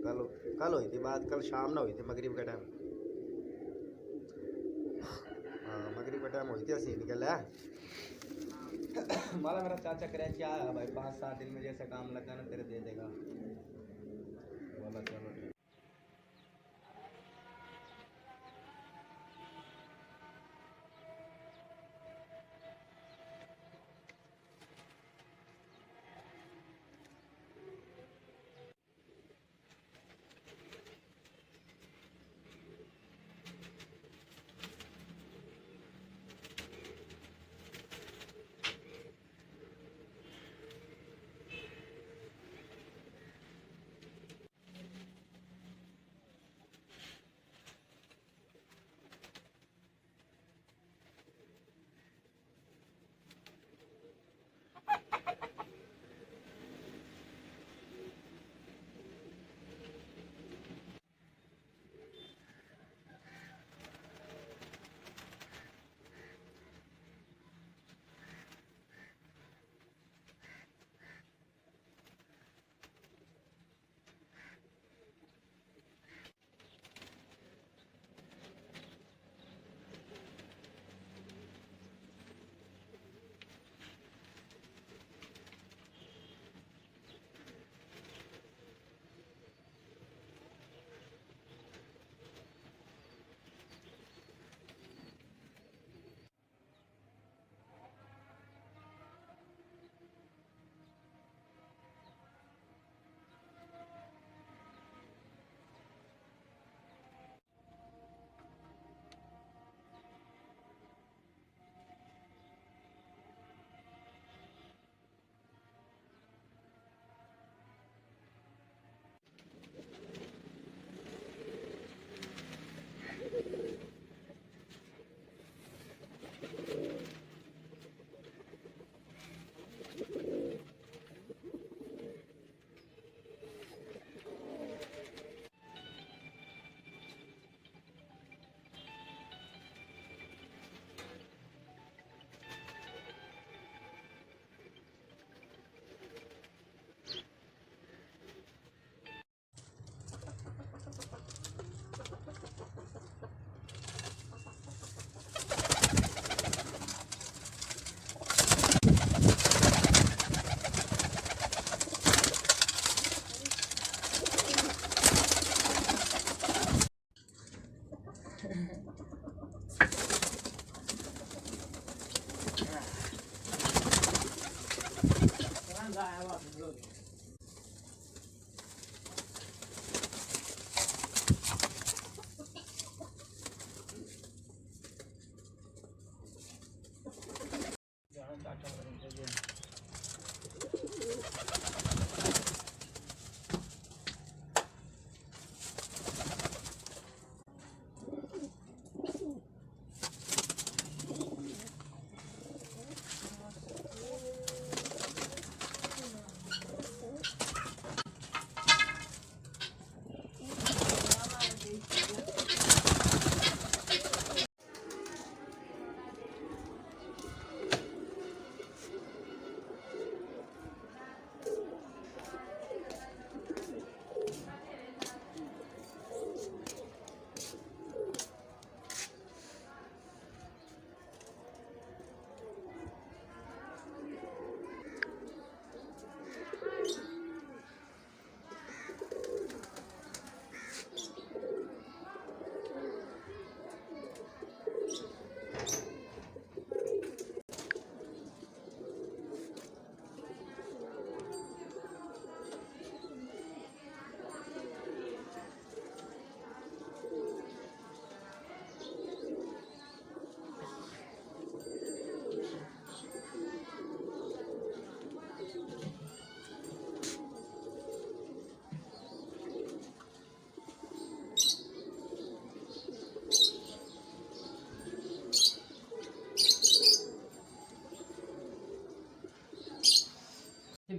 कल कल हुई थी बात, कल शाम ना हुई थी मगरिब का टाइम। हाँ मगरिब का टाइम हुई थी, ऐसे ही निकल है। माला मेरा चाचा कराची आया भाई, 5-7 दिन में जैसे काम लगा ना तेरे दे देगा। बोला चलो ठीक।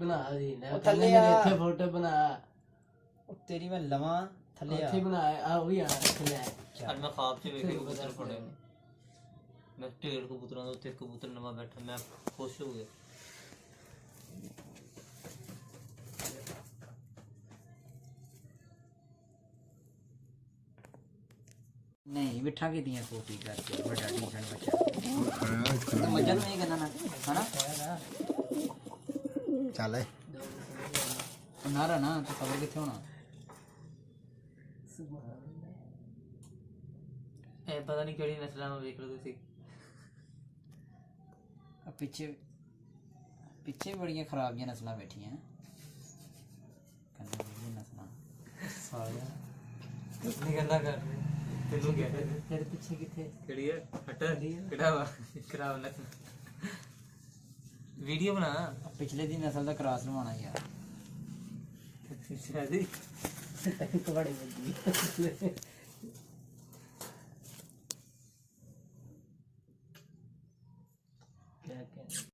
बना दी ना ਉਹ थल्ले ਥੱਲੇ मेरे ਆ ਇੱਥੇ फोटो बना ਉਹ ਤੇਰੀ ਮੈਂ ਲਵਾਂ ਥੱਲੇ ਆ ਉੱਥੇ बना आ वही आ थल्ले ਅੱਜ ਮੈਂ ਖਾਬ 'ਚ ਵੇਖੇ ਉੱਥੇ ਕਬੂਤਰ ਫੜੇ ਨੇ। ਮੈਂ ਢੇਰ ਕਬੂਤਰਾਂ ਦੇ ਉੱਤੇ ਕਬੂਤਰ ਨਵਾਂ ਬੈਠਾ, ਮੈਂ ਖੁਸ਼ ਹੋ ਗਿਆ। ਨਹੀਂ ਬਿਠਾ ਕੇ ਦੀਆਂ ਕੋਪੀ ਕਰਕੇ ਵੱਡਾ ਟੀਸ਼ਨ ਬੱਚਾ ਮੱਝਾਂ ਨੂੰ ਇਹ ਕਹਿੰਦਾ ਨਾ ਹਨਾ ਚੱਲ ਨਾਰਾ ਨਾ ਤੇ ਖਬਰ ਕਿੱਥੇ ਹੋਣਾ ਇਹ ਪਤਾ ਨਹੀਂ ਕਿਹੜੀ ਨਸਲਾਂ ਨੂੰ ਵੇਖ ਲਓ ਤੁਸੀਂ ਆ ਪਿੱਛੇ ਪਿੱਛੇ ਬੜੀਆਂ ਖਰਾਬ ਜਿਹੀਆਂ ਨਸਲਾਂ ਬੈਠੀਆਂ ਕਹਿੰਦਾ ਇਹ ਨਸਲਾਂ ਸਾਲਿਆ ਨਹੀਂ ਗੱਲਾਂ ਕਰ ਰਹੇ ਤੈਨੂੰ ਕਹਿ ਰਹੇ ਤੇਰੇ ਪਿੱਛੇ ਕਿੱਥੇ ਕਿਹੜੀ ਹੈ ਹਟ ਕਿਹੜਾ ਵਾ ਖਰਾਬ ਨਸਲ ਵੀਡੀਓ ਬਣਾ ਪਿਛਲੇ ਦੀ ਨਸਲ ਦਾ ਕ੍ਰਾਸ ਲਵਾਉਣਾ ਯਾਰ ਸ਼ਾਦੀ ਕਬੜੇ ਵੱਜੀ